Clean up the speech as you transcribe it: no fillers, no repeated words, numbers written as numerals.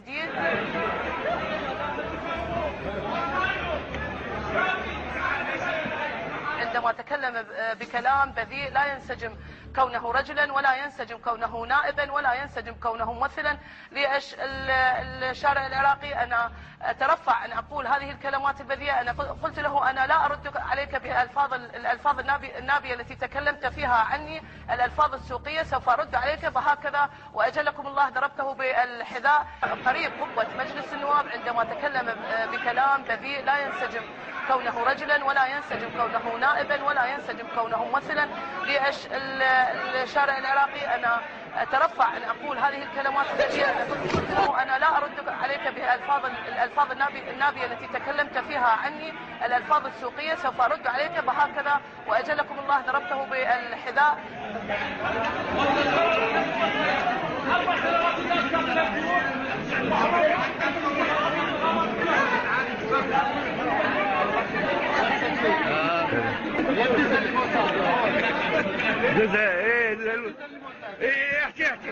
جديد. عندما تكلم بكلام بذيء لا ينسجم كونه رجلا، ولا ينسجم كونه نائبا، ولا ينسجم كونه ممثلا للشارع العراقي. أنا أترفع أن أقول هذه الكلمات البذيئة. أنا قلت له أنا لا أرد عليك بالألفاظ النابية التي تكلمت فيها عني، الألفاظ السوقية، سوف أرد عليك بهكذا وأجلكم الله ضربته بالحذاء. قريب قبة مجلس النواب عندما تكلم بكلام بذيء لا ينسجم كونه رجلا، ولا ينسجم كونه نائبا، ولا ينسجم كونه ممثلا للشارع العراقي. أنا أترفع أن أقول هذه الكلمات البذيئة. أنا لا أرد عليك بالألفاظ النابية التي تكلمت فيها عني، الألفاظ السوقية، سوف أرد عليك بهكذا وأجلكم الله ضربته بالحذاء. احكي